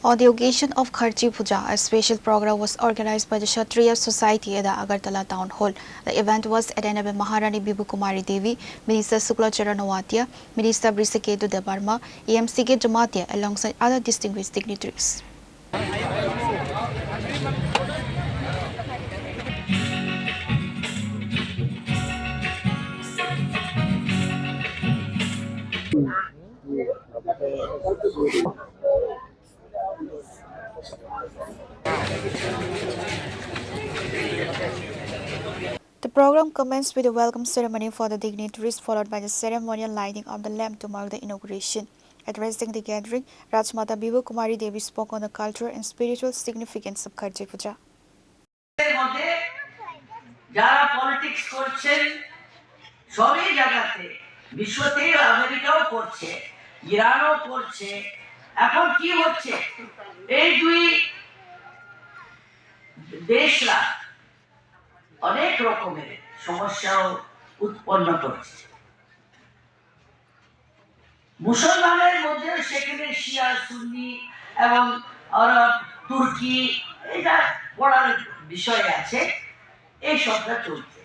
On the occasion of Kharchi Puja, a special program was organized by the Kshatriya Society at the Agartala Town Hall. The event was attended by Maharani Bibu Kumari Devi, Minister Suklachara Nawatia, Minister Brisaketu Debarma, EMCK Jamatia, alongside other distinguished dignitaries. The program commenced with a welcome ceremony for the dignitaries, followed by the ceremonial lighting of the lamp to mark the inauguration. Addressing the gathering, Rajmata Bibu Kumari Devi spoke on the cultural and spiritual significance of Kharchi Puja. যারা politics করছেন সবই জায়গাতে বিশ্বতে আমেরিকাও করছে ইরানও করছে এখন কি হচ্ছে এই দুই দেশরা অনেক রকমের সমস্যা উৎপন্ন করছে মুসলমানের মধ্যে সেখানে শিয়া সুন্নি এবং আরব তুর্কি এটা পড়ার বিষয় আছে এই সবটা চলছে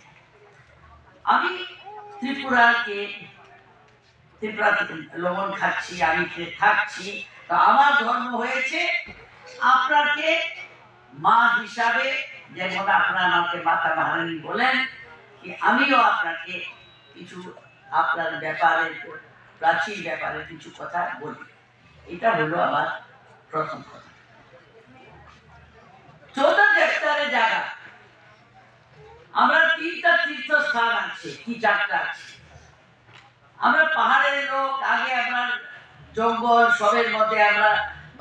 আমি ত্রিপুরাতে লবণ খাচ্ছি আমি থাকছি তো আমার ধর্ম হয়েছে আপনাকে মা হিসাবে যেমন আপনারা আমাকে মাতা মহারানী বলেন কি আমিও আপনাকে কিছু আপনার ব্যাপারে প্রাচীন ব্যাপারে কিছু কথা বলি এটা হলো আমার প্রথম কথা 14 হেক্টরের জায়গা আমরা 3টা তীর্থস্থান আছে কি 4টা আছে আমরা পাহাড়ের লোক আগে আমরা জঙ্গল সবের মধ্যে আমরা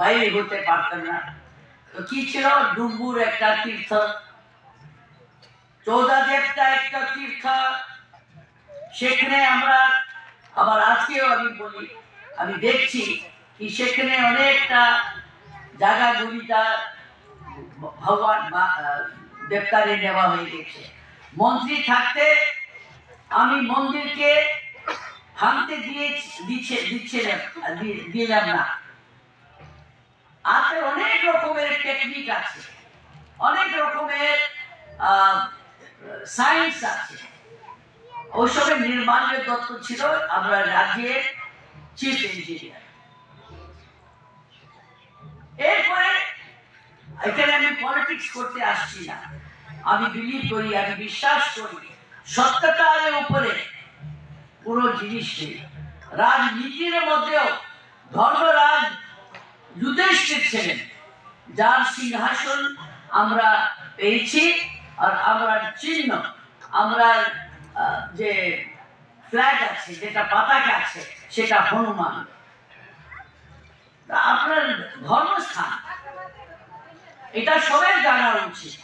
বাইরে হতে পারতাম না তো কি ছিল ডুম্বুর একটা তীর্থ 14 দেবতা একটা তীর্থ সেখানে আমরা আবার আজকেও আমি বলি আমি দেখছি কি সেখানে অনেকটা জায়গা জমিটা ভগবান দেবতারে নেওয়া হয়ে গেছে মন্ত্রী থাকতে আমি মন্দিরকে ভাঙতে দিলাম না আর অনেক রকমের টেকনিক আছে অনেক রকমের সায়েন্স আছে ওইসবের নির্মাণের দত্ত ছিল আমরা রাজ্যের চিফ ইঞ্জিনিয়ার এরপরে এখানে আমি পলিটিক্স করতে আসছি না আমি বিলিভ করি আমি বিশ্বাস করি সত্যতার উপরে কোনো জিনিস নেই রাজনীতির মধ্যেও ধর্মরাজ যুধিষ্ঠির ছিলেন যার সিংহাসন আমরা পেয়েছি আর আমরা চিহ্ন আমরা যে ফ্ল্যাগ আছে যেটা পতাকা আছে সেটা হনুমান আপনার ধর্মস্থান এটা সবাই জানা উচিত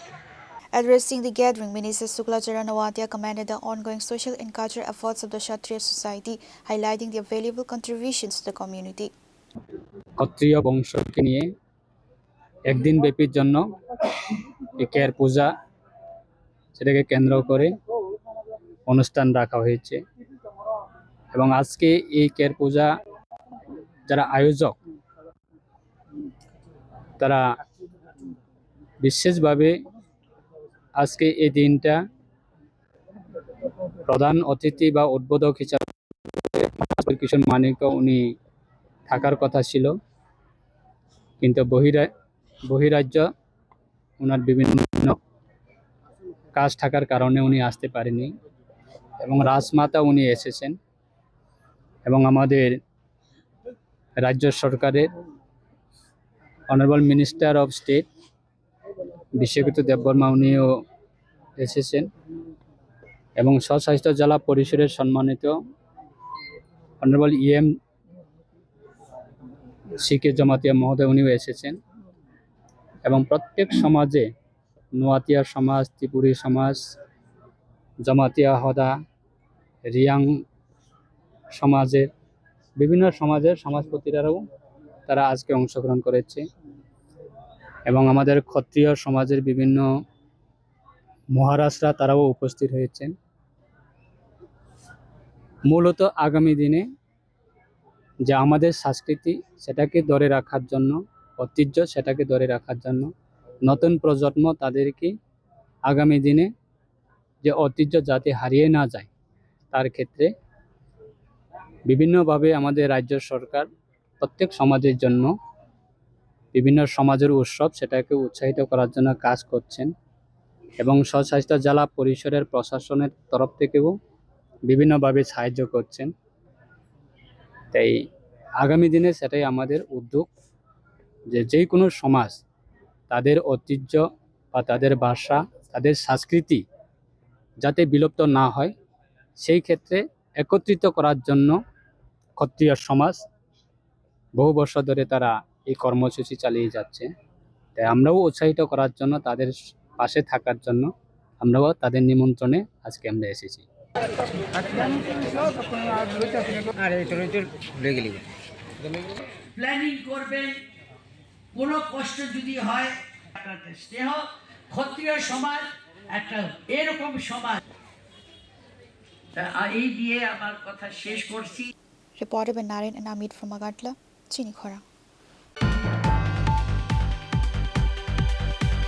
Addressing the gathering, Minister Suklachara Nawatia commended the ongoing social and cultural efforts of the Kshatriya Society, highlighting their valuable contributions to the community. ক্ষত্রিয় বংশকে নিয়ে একদিন ব্যাপীর জন্য কেয়ার পূজা সেটাকে কেন্দ্র করে অনুষ্ঠান রাখা হয়েছে এবং আজকে এই কেয়ার পূজা যারা আয়োজক তারা বিশেষভাবে আজকে এই দিনটা প্রধান অতিথি বা উদ্বোধক হিসাবে কিশোর মানিক উনি থাকার কথা ছিল কিন্তু বহিরাজ্য ওনার বিভিন্ন কাজ থাকার কারণে উনি আসতে পারেনি এবং রাজমাতা উনি এসেছেন এবং আমাদের রাজ্য সরকারের honourable minister of state Biswaketu Debbarma উনিও এসেছেন এবং স্বস্বাস্থ্য জেলা পরিষদের সম্মানিত অনারেবল EMCK জমাতিয়া মহোদয় উনিও এসেছেন এবং প্রত্যেক সমাজে নোয়াতিয়া সমাজ ত্রিপুরী সমাজ জমাতিয়া হদা রিয়াং সমাজের বিভিন্ন সমাজের সমাজপতিরাও তারা আজকে অংশগ্রহণ করেছে এবং আমাদের ক্ষত্রিয় সমাজের বিভিন্ন মহারাজরা তারাও উপস্থিত হয়েছেন মূলত আগামী দিনে যে আমাদের সংস্কৃতি সেটাকে ধরে রাখার জন্য ঐতিহ্য সেটাকে ধরে রাখার জন্য নতুন প্রজন্ম তাদেরকে আগামী দিনে যে ঐতিহ্য যাতে হারিয়ে না যায় তার ক্ষেত্রে বিভিন্নভাবে আমাদের রাজ্য সরকার প্রত্যেক সমাজের জন্য বিভিন্ন সমাজের উৎসব সেটাকে উৎসাহিত করার জন্য কাজ করছেন এবং স্বস্বাস্থ্য জেলা পরিষদের প্রশাসনের তরফ থেকেও বিভিন্নভাবে সাহায্য করছেন। তাই আগামী দিনে সেটাই আমাদের উদ্যোগ যে যে কোনো সমাজ তাদের ঐতিহ্য বা তাদের ভাষা তাদের সংস্কৃতি যাতে বিলুপ্ত না হয় সেই ক্ষেত্রে একত্রিত করার জন্য ক্ষত্রিয় সমাজ বহু বছর ধরে তারা এই কর্মসূচি চালিয়ে যাচ্ছে। তাই আমরাও উৎসাহিত করার জন্য তাদের পাশে থাকার জন্য আমরাও তাদের নিমন্ত্রণে আজকে আমরা এসেছি। প্ল্যানিং করবেন, কোনো কষ্ট যদি হয় আপনাদের স্নেহ ক্ষত্রিয় সমাজ একটা এরকম সমাজ। এই দিয়ে আমার কথা শেষ করছি। Reported by Naren and Amit from Agartala, Chini Khora.